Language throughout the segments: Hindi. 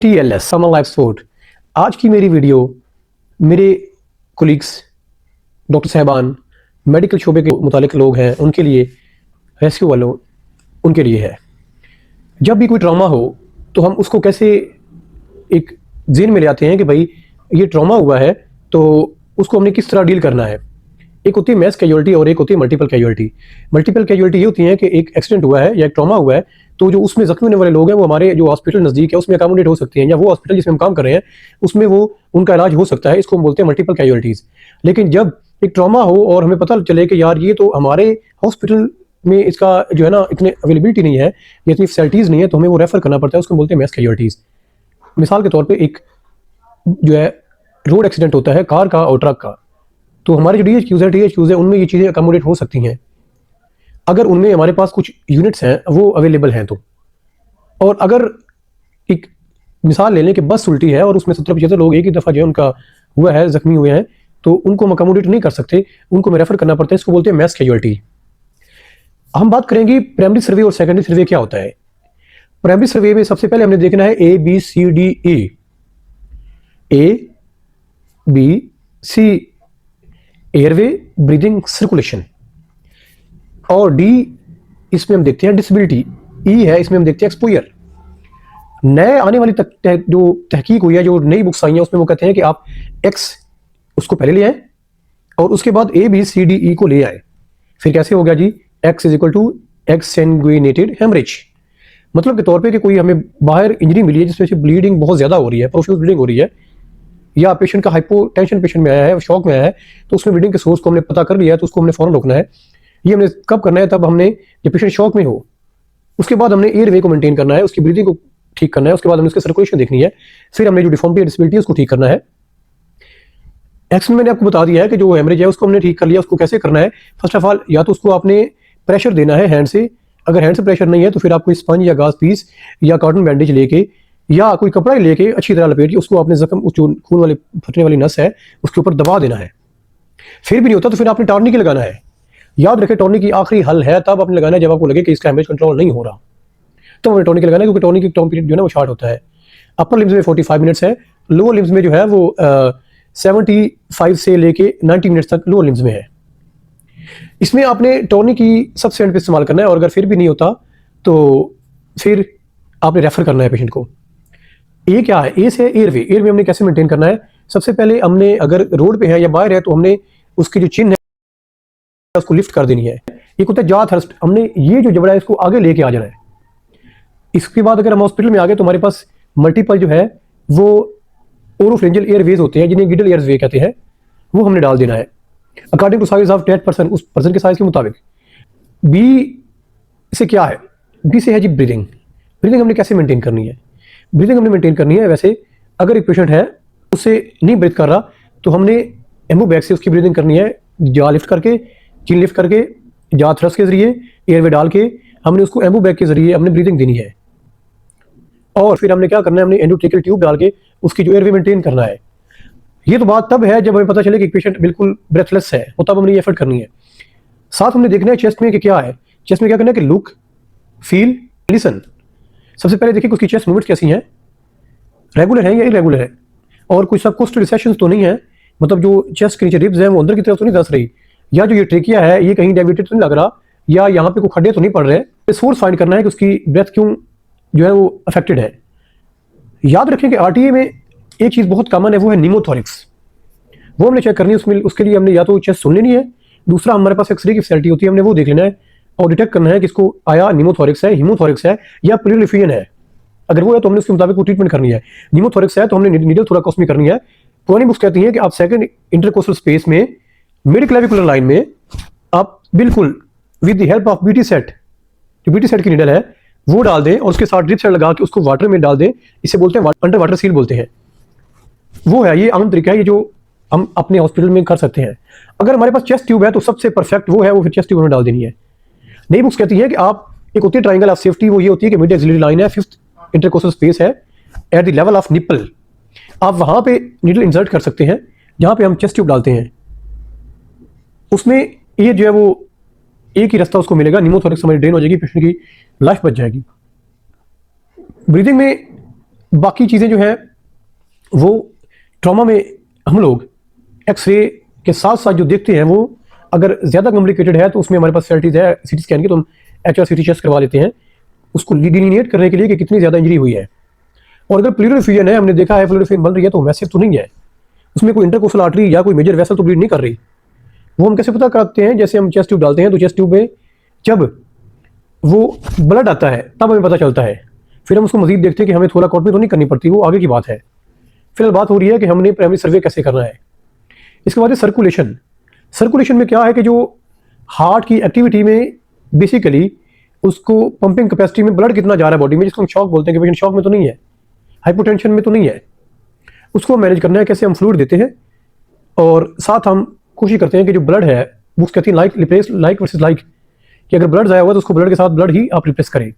TLS summer life support. आज की मेरी वीडियो मेरे कोलीग्स, डॉक्टर साहबान, मेडिकल शोबे के मुतालिक लोग हैं, उनके लिए, रेस्क्यू वालों, उनके लिए है। जब भी कोई ट्रॉमा हो तो हम उसको कैसे एक ज़हन में ले आते हैं कि भाई ये ट्रॉमा हुआ है तो उसको हमने किस तरह डील करना है। एक होती है मैस कैजुअलिटी और एक होती है मल्टीपल कैजुअलिटी। मल्टीपल कैजुअलिटी ये होती है कि एक एक्सीडेंट हुआ है या एक ट्रॉमा हुआ है तो जो उसमें जख्मी होने वाले लोग हैं वो हमारे जो हॉस्पिटल नज़दीक है उसमें अकोमोडेट हो सकते हैं, या वो हॉस्पिटल जिसमें हम काम कर रहे हैं उसमें वो उनका इलाज हो सकता है। इसको हम बोलते हैं मल्टीपल कैजुअलिटीज़। लेकिन जब एक ट्रॉमा हो और हमें पता चले कि यार ये तो हमारे हॉस्पिटल में इसका जो है ना इतने अवेलेबिलिटी नहीं है या इतनी फैसिलिटीज़ नहीं है, तो हमें वो रेफर करना पड़ता है, उसको बोलते हैं मैस कैजुअलिटीज़। मिसाल के तौर पर एक जो है रोड एक्सीडेंट होता है कार का और ट्रक का, तो हमारे जो DHQs है उनमें ये चीज़ें अकोमोडेट हो सकती हैं अगर उनमें हमारे पास कुछ यूनिट्स हैं वो अवेलेबल हैं तो। और अगर एक मिसाल ले लें कि बस उल्टी है और उसमें 70-75 लोग एक ही दफ़ा जो है उनका हुआ है, जख्मी हुए हैं, तो उनको हम अकोमोडेट नहीं कर सकते, उनको हमें रेफर करना पड़ता है। इसको बोलते हैं मैस कैजुअलिटी। हम बात करेंगे प्राइमरी सर्वे और सेकेंडरी सर्वे क्या होता है। प्राइमरी सर्वे में सबसे पहले हमने देखना है ABCDE। ABC airway, breathing, circulation. और D इसमें हम देखते हैं डिसेबिलिटी। E है इसमें हम देखते हैं एक्सपोजर। नए आने वाली जो तहकीक हुई है, जो नई बुक्स आई हैं, उसमें वो कहते हैं कि आप X उसको पहले ले आए और उसके बाद ABCDE को ले आए। फिर कैसे हो गया जी? X is equal to exsanguinated haemorrhage. मतलब के तौर पे कि कोई हमें बाहर इंजरी मिली है जिसमें से ब्लीडिंग बहुत ज़्यादा हो रही है, प्रोफ्यूज ब्लीडिंग हो रही है, या पेशेंट का हाइपोटेंशन पेशेंट में आया है, शॉक में आया है, तो उसमें ब्लीडिंग के सोर्स को हमने पता कर लिया है, तो उसको हमने फौरन रोकना है। ये हमने कब करना है? तब हमने जब पेशेंट शॉक में हो। उसके बाद हमने एयरवे को मेंटेन करना है, उसकी ब्रीदिंग को ठीक करना है, उसके बाद हमने उसकी सर्कुलेशन देखनी है, फिर हमने जो डिफॉर्मिटी डिसेबिलिटी है उसको ठीक करना है। एक्स में मैंने आपको बता दिया है कि जो हेमरेज है उसको हमने ठीक कर लिया। उसको कैसे करना है? फर्स्ट ऑफ ऑल या तो उसको आपने प्रेशर देना है हैंड से, अगर हैंड से प्रेशर नहीं है तो फिर आप कोई स्पंज या गाज पीस या कॉटन बैंडेज लेके या कोई कपड़ा ही लेके अच्छी तरह लपेट के उसको आपने जख्म, जो खून वाले फटने वाली नस है, उसके ऊपर दबा देना है। फिर भी नहीं होता तो फिर आपने टॉर्निकी लगाना है। याद रखें टॉर्निकी आखिरी हल है, तब आपने लगाना है जब आपको लगे कि इसका हेमरेज कंट्रोल नहीं हो रहा, तो हमने टॉर्निकी लगाना है, क्योंकि टॉर्निकी टाइम पीरियड जो है ना वो शॉर्ट होता है। अपर लिम्स में 45 मिनट्स है, लोअर लिम्स में जो है वो 75 से लेके 90 मिनट्स तक लोअर लिम्स में है। इसमें आपने टॉर्निकी सबसे एंड पे इस्तेमाल करना है, और अगर फिर भी नहीं होता तो फिर आपने रेफर करना है पेशेंट को। ए क्या है? ए से एयरवे। एयरवे हमने कैसे मेंटेन करना है? सबसे पहले हमने अगर रोड पे है या बाहर है तो हमने उसकी जो चिन है उसको लिफ्ट कर देनी है। एक होता है जॉ थ्रस्ट, हमने ये जो जबड़ा है इसको आगे लेके आ जाना है। इसके बाद अगर हम हॉस्पिटल में आ गए तो हमारे पास मल्टीपल जो है वो ओरोफ्रेंजियल एयरवेज होते हैं, जिन्हें गिडल एयरवे कहते हैं, वो हमने डाल देना है according to size of that person, उस पर्सन के साइज के मुताबिक। बी से क्या है? बी से है जी ब्रीदिंग। ब्रीदिंग हमने कैसे मेंटेन करनी है? ब्रीदिंग हमने मेंटेन करनी है वैसे, अगर एक पेशेंट है उससे नहीं ब्रीथ कर रहा तो हमने एम्बू बैग से उसकी ब्रीदिंग करनी है, जा लिफ्ट करके, चिन लिफ्ट करके, जा थ्रस्ट के जरिए एयरवे डाल के हमने उसको एम्बू बैग के जरिए हमने ब्रीदिंग देनी है। और फिर हमने क्या करना है? हमने एंडोट्रेकियल ट्यूब डाल के उसकी जो एयरवे मेंटेन करना है। ये तो बात तब है जब हमें पता चले कि पेशेंट बिल्कुल ब्रेथलेस है, तो तब हमने ये एफर्ट करनी है। साथ हमने देखना है चेस्ट में कि क्या है। चेस्ट में क्या करना है कि लुक, फील, लिसन। सबसे पहले देखिए उसकी चेस्ट मूवमेंट्स कैसी हैं, रेगुलर है या इरेगुलर है, और कोई सबकोस्टल रिसेशन तो नहीं है, मतलब जो चेस्ट के नीचे रिब्स हैं वो अंदर की तरफ तो नहीं धंस रही, या जो ये ट्रेकिया है ये कहीं डेविएटेड तो नहीं लग रहा, या यहाँ पे कोई खड्डे तो नहीं पड़ रहे। सोर्स फाइंड करना है कि उसकी ब्रेथ क्यों जो है वो अफेक्टेड है। याद रखें कि RTA में एक चीज़ बहुत कॉमन है, वो है न्यूमोथोरिक्स। वो हमने चेक करनी है। उसमें उसके लिए हमने या तो चेस्ट सुन लेनी है, दूसरा हमारे पास एक्सरे की फैसिलिटी होती है, हमने वो देख लेना है और डिटेक्ट करना है कि इसको आया न्यूमोथोरिक्स है, हीमोथोरिक्स है या प्लूरिफियन है। अगर वो है तो हमने उसके मुताबिक ट्रीटमेंट करनी है। न्यूमोथोरिक्स है तो हमने नीडल थोराकोस्टमी करनी है। पुरानी बुक्स कहती हैं कि आप सेकंड इंटरकोस्टल स्पेस में मिड क्लेविकुलर लाइन में आप बिल्कुल with the help of BT set, जो BT सेट की नीडल है वो डाल दें और उसके साथ ड्रिप सेट लगा के उसको वाटर में डाल दें। इसे बोलते हैं अंडर वाटर सील बोलते हैं। वो है, ये आम तरीका है, ये जो हम अपने हॉस्पिटल में कर सकते हैं। अगर हमारे पास चेस्ट ट्यूब है तो सबसे परफेक्ट वो है, वो फिर चेस्ट ट्यूब में डाल देनी है। नई बुक्स कहती है कि आप एक होती है ट्राइंगल ऑफ सेफ्टी, वो ये होती है कि मिड एक्सिलरी लाइन है, 5th इंटरकोस्टल स्पेस है at the level of nipple, आप वहां पे नीडल इंसर्ट कर सकते हैं जहां पे हम चेस्ट ट्यूब डालते हैं। उसमें ये जो है वो एक ही रास्ता उसको मिलेगा, न्यूमोथोरिक्स हमारी ड्रेन हो जाएगी, पेशेंट की लाइफ बच जाएगी। ब्रीदिंग में बाकी चीज़ें जो हैं वो ट्रॉमा में हम लोग एक्सरे के साथ साथ जो देखते हैं, वो अगर ज़्यादा कॉम्प्लिकेटेड है तो उसमें हमारे पास फैसिलिटीज़ है सीटी स्कैन की, तो हम HRCT चेस्ट करवा लेते हैं उसको डिलीनिएट करने के लिए कि कितनी ज़्यादा इंजरी हुई है। और अगर प्लूरल फ्यूजन है, हमने देखा है प्लूरल फ्यूजन बन रही है तो मैसिव तो नहीं है, उसमें कोई इंटरकोस्टल आर्टरी या कोई मेजर वेसल तो ब्लीड नहीं कर रही। वो हम कैसे पता करते हैं? जैसे हम चेस्ट ट्यूब डालते हैं तो चेस्ट ट्यूब में जब वो ब्लड आता है तब हमें पता चलता है। फिर हम उसको मजीद देखते हैं कि हमें थोड़ा कॉटमी तो नहीं करनी पड़ती, वो आगे की बात है। फिलहाल बात हो रही है कि हमने प्राइमरी सर्वे कैसे करना है। इसके बाद है सर्कुलेशन। सर्कुलेशन में क्या है कि जो हार्ट की एक्टिविटी में बेसिकली उसको पंपिंग कैपेसिटी में ब्लड कितना जा रहा है बॉडी में, जिसको हम शॉक बोलते हैं कि पेशेंट शॉक में तो नहीं है, हाइपोटेंशन में तो नहीं है, उसको मैनेज करना है। कैसे? हम फ्लूइड देते हैं और साथ हम कोशिश करते हैं कि जो ब्लड है वो कहती है like replace like versus like, कि अगर ब्लड जाया हुआ तो उसको ब्लड के साथ ब्लड ही आप रिप्लेस करें।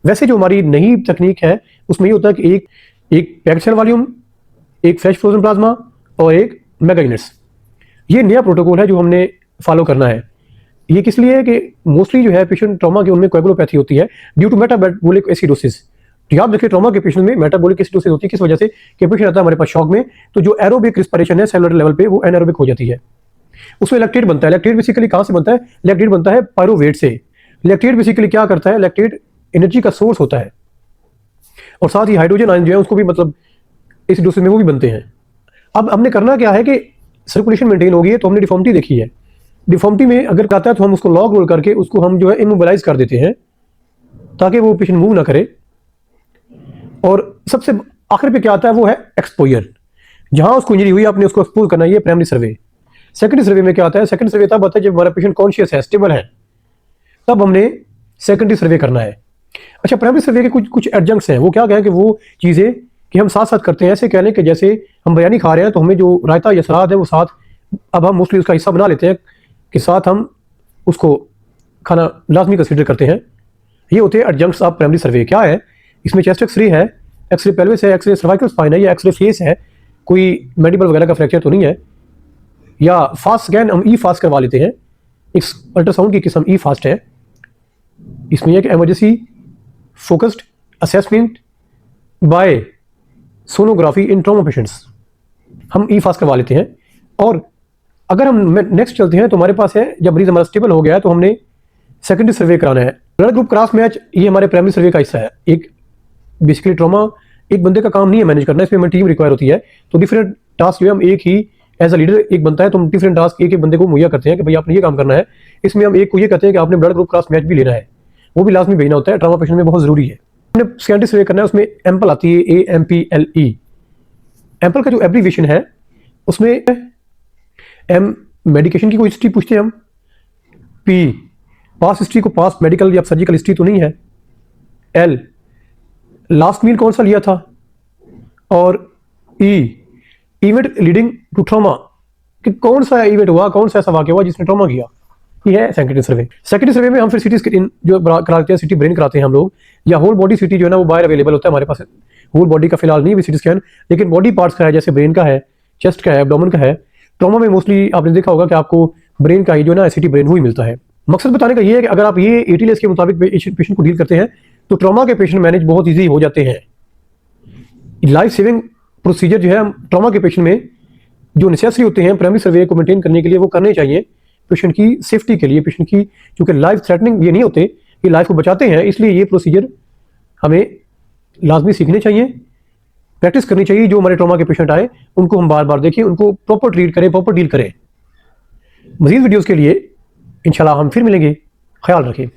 वैसे जो हमारी नई तकनीक है उसमें ये होता है कि एक पैक्ड सेल वॉल्यूम, एक फ्रेश फ्रोजन प्लाज्मा और एक मेगा यूनिट्स, ये नया प्रोटोकॉल है जो हमने फॉलो करना है। ये किस लिए है कि मोस्टली जो है पेशेंट ट्रॉमा के उनमें कोएगुलोपैथी होती है ड्यू टू मेटाबॉलिक एसिडोसिस। तो याद रखिए ट्रॉमा के पेशेंट में मेटाबॉलिक एसिडोसिस होती है किस वजह से? कि पेशेंट आता है हमारे पास शॉक में, तो जो एरोबिक रिस्पिरेशन है सेलुलर लेवल पे वो एनारोबिक हो जाती है, उसमें लैक्टेट बनता है। लैक्टेट बेसिकली कहाँ से बनता है? लैक्टेट बनता है पायरोवेट से। लैक्टेट बेसिकली क्या करता है? लैक्टेट एनर्जी का सोर्स होता है और साथ ही हाइड्रोजन आयन जो है उसको भी मतलब एसिडोसिस में वो भी बनते हैं। अब हमने करना क्या है कि सर्कुलेशन मेंटेन होगी है तो हमने डिफॉर्मिटी देखी है। डिफॉर्मिटी में अगर आता है तो हम उसको लॉक रोल करके उसको हम जो है इमोबिलाइज कर देते हैं ताकि वो पेशेंट मूव ना करे। और सबसे आखिर पे क्या आता है वो है एक्सपोजर, जहां उसको इंजरी हुई आपने उसको एक्सपोज करना, ये प्राइमरी सर्वे। सेकेंडरी सर्वे में क्या आता है? सेकेंडरी सर्वे तब आता है जब हमारा पेशेंट कॉन्शियस है, स्टेबल है, तब हमने सेकेंडरी सर्वे करना है। अच्छा, प्राइमरी सर्वे के कुछ एडजंक्ट्स हैं, वो क्या कहें कि वो चीज़ें कि हम साथ साथ करते हैं। ऐसे कह लें कि जैसे हम बिरयानी खा रहे हैं तो हमें जो रायता या सलाद है वो साथ, अब हम मोस्टली उसका हिस्सा बना लेते हैं कि साथ हम उसको खाना लाजमी कंसिडर करते हैं। ये होते हैं एडजंक्ट्स ऑफ प्राइमरी सर्वे। क्या है इसमें? चेस्ट एक्सरे है, एक्सरे पेल्विस है, एक्सरे सर्वाइकल स्पाइन है, या एक्सरे फेस है, कोई मेडिबल वगैरह का फ्रैक्चर तो नहीं है, या फास्ट स्कैन हम ई फास्ट करवा लेते हैं। एक अल्ट्रासाउंड की किस्म ई फास्ट है। इसमें एक emergency focused assessment bye sonography इन ट्रॉमा पेशेंट्स, हम ई फास्ट करवा लेते हैं। और अगर हम नेक्स्ट चलते हैं तो हमारे पास है, जब मरीज हमारा स्टेबल हो गया है तो हमने सेकेंडरी सर्वे कराना है। ब्लड ग्रुप क्रॉस मैच ये हमारे प्राइमरी सर्वे का हिस्सा है। एक बेसिकली ट्रॉमा एक बंदे का काम नहीं है मैनेज करना, इसमें हमें टीम रिक्वायर होती है। तो डिफरेंट टास्क जो है हम एक ही एज अ लीडर एक बनता है तो हम डिफरेंट टास्क एक एक बंदे को मुहैया करते हैं कि भाई आपने ये काम करना है। इसमें हम एक को ये कहते हैं कि आपने ब्लड ग्रुप क्रॉस मैच भी लेना है, वो भी लाजमी भेजना होता है, ट्रॉमा पेशेंट में बहुत जरूरी है। हमने सेकेंडरी सर्वे करना है, उसमें एम्पल आती है, AMPLE। एम्पल का जो एब्रीविएशन है उसमें एम मेडिकेशन की कोई हिस्ट्री पूछते हैं हम, P पास हिस्ट्री को पास मेडिकल या सर्जिकल हिस्ट्री तो नहीं है, L लास्ट मील कौन सा लिया था, और E event leading to trauma कि कौन सा इवेंट हुआ, कौन सा ऐसा वाक्य हुआ जिसने ट्रॉमा किया। ये है सेकेंडरी सर्वे। सेकेंडरी सर्वे में हम फिर सीटी स्कैन जो कराते हैं, सिटी ब्रेन कराते हैं हम लोग, या होल बॉडी सिटी जो है ना वो बाहर अवेलेबल होता है हमारे पास। होल बॉडी का फिलहाल नहीं है सिटी स्कैन, लेकिन बॉडी पार्ट्स का है, जैसे ब्रेन का है, चेस्ट का है, एब्डोमेन का है। ट्रॉमा में मोस्टली आपने देखा होगा कि आपको ब्रेन का ही जो ना सिटी ब्रेन वो ही मिलता है। मकसद बताने का ये है कि अगर आप ये ATLS के मुताबिक पेशेंट को डील करते हैं तो ट्रॉमा के पेशेंट मैनेज बहुत ईजी हो जाते हैं। लाइफ सेविंग प्रोसीजर जो है ट्रॉमा के पेशेंट में जो नेसेसरी होते हैं प्राइमरी सर्वे को मेंटेन करने के लिए वो करने चाहिए पेशेंट की सेफ्टी के लिए। पेशेंट की क्योंकि लाइफ थ्रेटनिंग ये नहीं होते, ये लाइफ को बचाते हैं, इसलिए ये प्रोसीजर हमें लाजमी सीखने चाहिए, प्रैक्टिस करनी चाहिए। जो हमारे ट्रॉमा के पेशेंट आए उनको हम बार बार देखें, उनको प्रॉपर ट्रीट करें, प्रॉपर डील करें। मजीद वीडियोज़ के लिए इंशाल्लाह हम फिर मिलेंगे। ख्याल रखें।